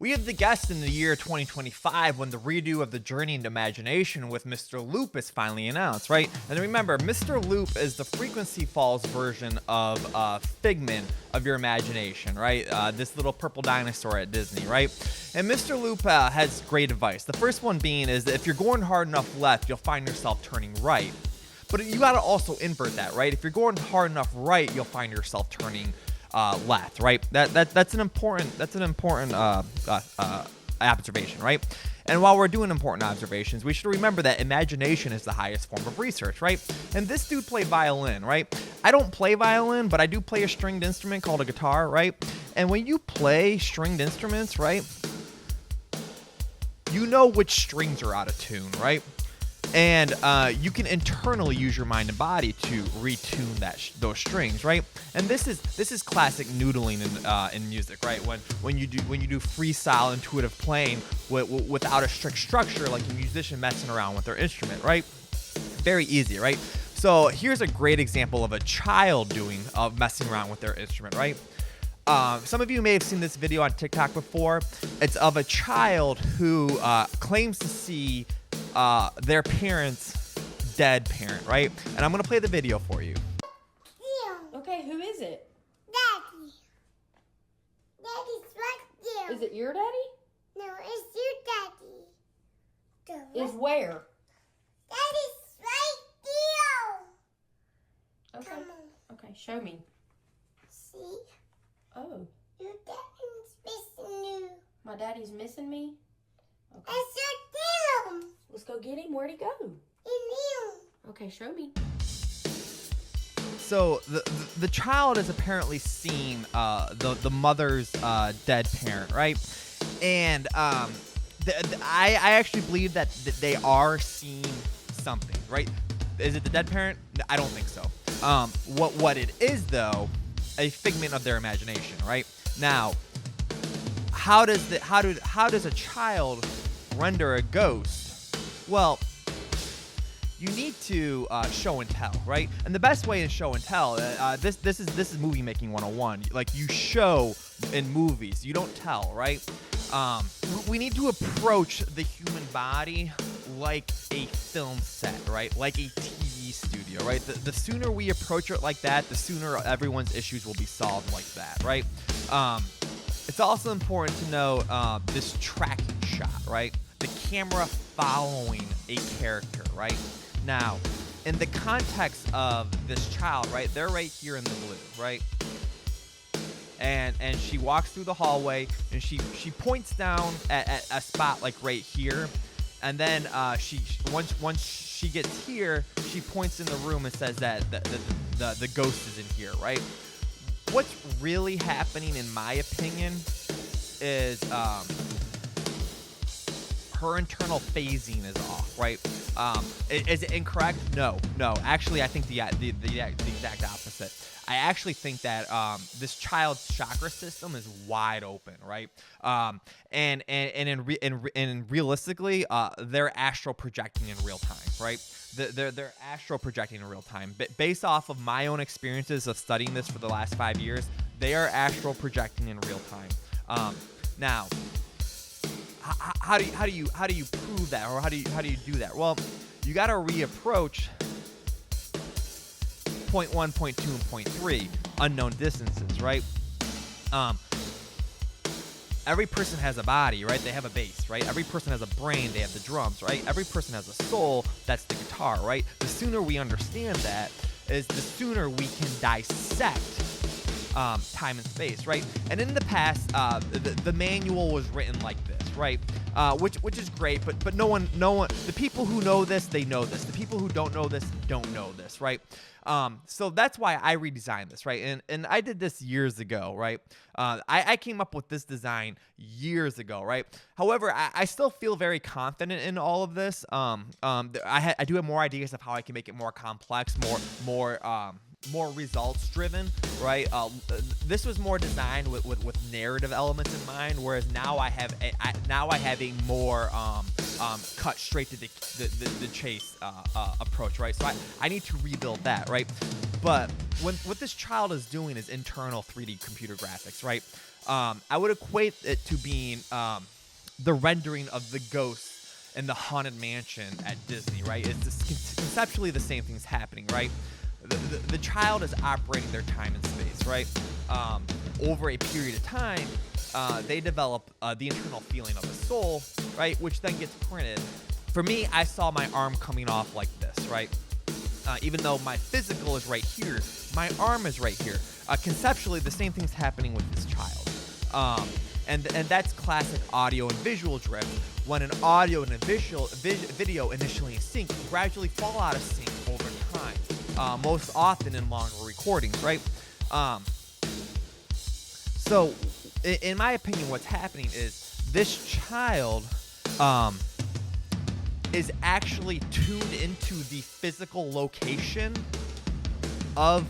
We have the guest in the year 2025 when the redo of the Journey into Imagination with Mr. Loop is finally announced, right? And remember, Mr. Loop is the Frequency Falls version of Figment of your imagination, right? This little purple dinosaur at Disney, right? And Mr. Loop has great advice. The first one being is that if you're going hard enough left, you'll find yourself turning right. But you gotta also invert that, right? If you're going hard enough right, you'll find yourself turning left, right? That's an important observation, right? And while we're doing important observations, we should remember that imagination is the highest form of research, right? And this dude played violin, right? I don't play violin, but I do play a stringed instrument called a guitar, right? And when you play stringed instruments, right, you know which strings are out of tune, right? And you can internally use your mind and body to retune those strings, right? And this is classic noodling in music, right? When you do freestyle intuitive playing without a strict structure, like a musician messing around with their instrument, right? Very easy, right? So here's a great example of a child messing around with their instrument, right? Some of you may have seen this video on TikTok before. It's of a child who claims to see their parents' dead parent, right? And I'm gonna play the video for you. Okay, who is it? Daddy. Daddy's right there. Is it your daddy? No, it's your daddy. Is where? Daddy's right there. Okay. Come on. Okay, show me. See? Oh, Your daddy's missing you. my daddy's missing me? Okay. That's your him. Let's go get him. Where'd he go? In you. Okay, show me. So the child has apparently seen the mother's dead parent, right? And I actually believe that they are seeing something, right? Is it the dead parent? I don't think so. What it is though, a figment of their imagination, right? Now, how does a child render a ghost? Well, you need to show and tell, right? And the best way to show and tell, this is movie making 101. Like, you show in movies, you don't tell, right? We need to approach the human body like a film set, right? Like a TV studio, right? The sooner we approach it like that, the sooner everyone's issues will be solved like that, right? It's also important to know this tracking shot, right? The camera following a character, right? Now, in the context of this child, right? They're right here in the blue, right? And she walks through the hallway and she points down at a spot like right here, and then once she gets here, she points in the room and says that the ghost is in here, right? What's really happening, in my opinion, is her internal phasing is off, right? Is it incorrect? No. Actually, I think the exact opposite. I actually think that this child's chakra system is wide open, right? And realistically, they're astral projecting in real time, right? They're astral projecting in real time. Based off of my own experiences of studying this for the last 5 years, they are astral projecting in real time. Now, how do you prove that, or how do you do that? Well, you got to reapproach point 1, point 2, and point 3, unknown distances, right? Every person has a body, right? They have a bass, right? Every person has a brain, they have the drums, right? Every person has a soul, that's the guitar, right? The sooner we understand that, is the sooner we can dissect time and space, right? And in the past, the manual was written like this, right? Which is great, but no one, the people who know this, they know this. The people who don't know this, don't know this, right? So that's why I redesigned this, right? And I did this years ago, right? I came up with this design years ago, right? However, I still feel very confident in all of this. I do have more ideas of how I can make it more complex, more results driven, right? This was more designed with narrative elements in mind, whereas now I have a more cut straight to the chase approach, right? So I need to rebuild that, right? But what this child is doing is internal 3D computer graphics, right? I would equate it to being the rendering of the ghosts in the Haunted Mansion at Disney, right? It's conceptually the same thing's happening, right? The child is operating their time and space, right? Over a period of time, they develop the internal feeling of the soul, right? Which then gets printed. For me, I saw my arm coming off like this, right? Even though my physical is right here, my arm is right here. Conceptually, the same thing's happening with this child. And that's classic audio and visual drift. When an audio and a video initially in sync gradually fall out of sync over time, most often in longer recordings, right? So, in my opinion, what's happening is this child is actually tuned into the physical location of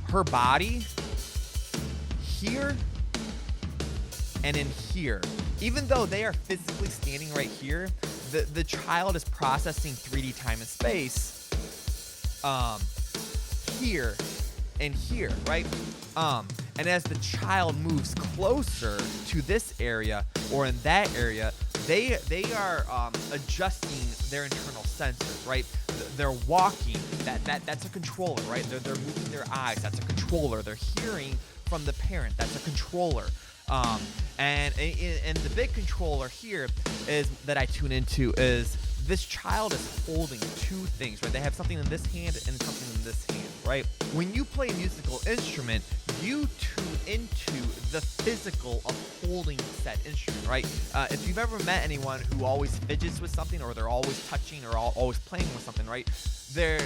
her body here and in here. Even though they are physically standing right here, the child is processing 3D time and space here and here, right? And as the child moves closer to this area or in that area, they are adjusting their internal sensors, right? They're walking. That's a controller, right? They're moving their eyes. That's a controller. They're hearing from the parent. That's a controller. And the big controller here is that I tune into is this child is holding two things, right? They have something in this hand and something in this hand, right? When you play a musical instrument, you tune into the physical of holding said instrument, right? If you've ever met anyone who always fidgets with something, or they're always touching, or always playing with something, right? Their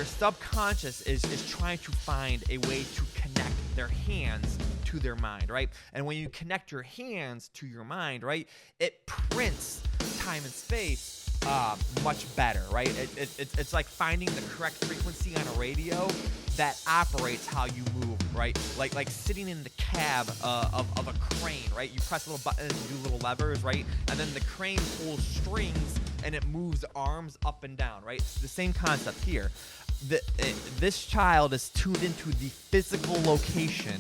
subconscious is trying to find a way to connect their hands to their mind, right? And when you connect your hands to your mind, right, it prints time and space much better, right? It's like finding the correct frequency on a radio that operates how you move, right? Like sitting in the cab of a crane, right? You press little buttons, you do little levers, right? And then the crane pulls strings and it moves arms up and down, right? The same concept here. This child is tuned into the physical location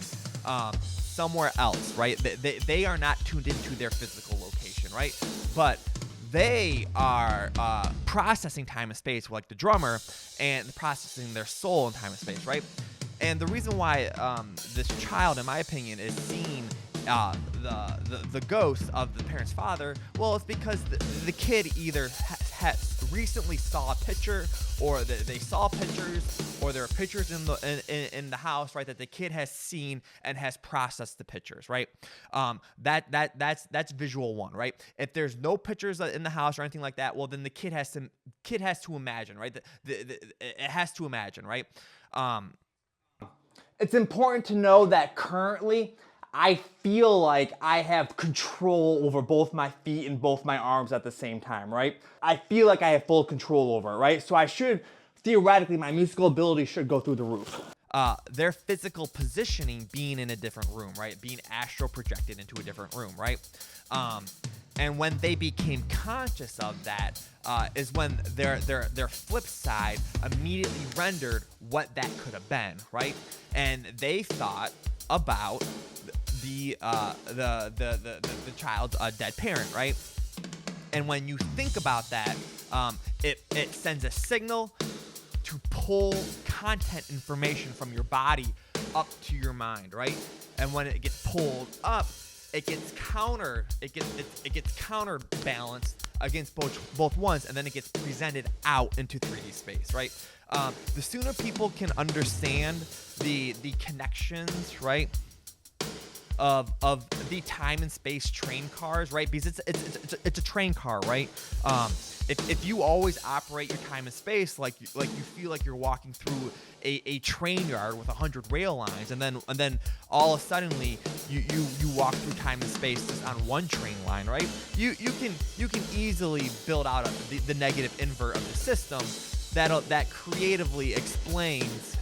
somewhere else, right? They are not tuned into their physical location, right? But they are processing time and space like the drummer, and processing their soul in time and space, right? And the reason why this child, in my opinion, is seeing the ghost of the parent's father, well, it's because the kid either recently saw a picture, or they saw pictures, or there are pictures in the house, right, that the kid has seen and has processed the pictures, right? That's visual one, right? If there's no pictures in the house or anything like that, well, then the kid has to imagine, right? It has to imagine, right? It's important to know that currently I feel like I have control over both my feet and both my arms at the same time, right? I feel like I have full control over it, right? So I should, theoretically, my musical ability should go through the roof. Their physical positioning being in a different room, right? Being astral projected into a different room, right? And when they became conscious of that, is when their flip side immediately rendered what that could have been, right? And they thought about the child's dead parent, right? And when you think about that, it sends a signal to pull content information from your body up to your mind, right? And when it gets pulled up, it gets counterbalanced against both ones, and then it gets presented out into 3D space, right? The sooner people can understand the connections, right, of the time and space train cars, right? Because it's a train car, right? If you always operate your time and space like you feel like you're walking through a train yard with 100 rail lines, and then all of a suddenly you walk through time and space just on one train line, right? You can easily build out the negative invert of the system that creatively explains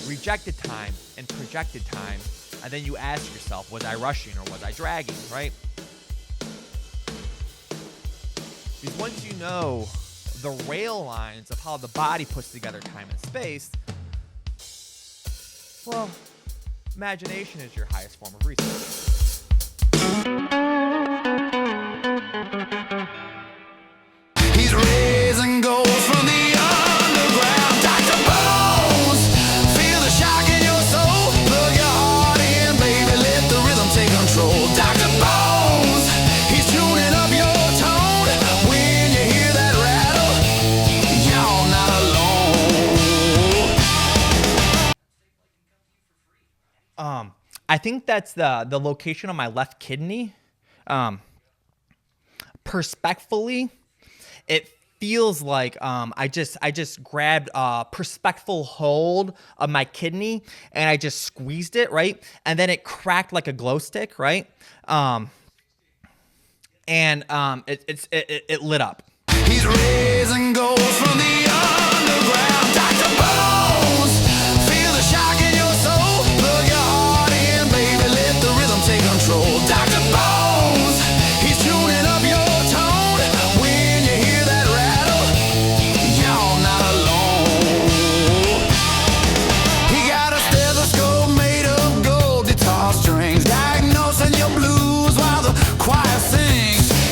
rejected time and projected time, and then you ask yourself, was I rushing or was I dragging, right? Because once you know the rail lines of how the body puts together time and space, well, imagination is your highest form of research. He's raising gold from the underground. Dr. Bones, feel the shock in your soul. Plug your heart in, baby, let the rhythm take control. Dr. Bones, he's tuning up your tone. When you hear that rattle, you're not alone. I think that's the location of my left kidney. Perspectively, it feels like I just grabbed a perspective hold of my kidney and I just squeezed it, right? And then it cracked like a glow stick, right? It lit up. He's raising gold from the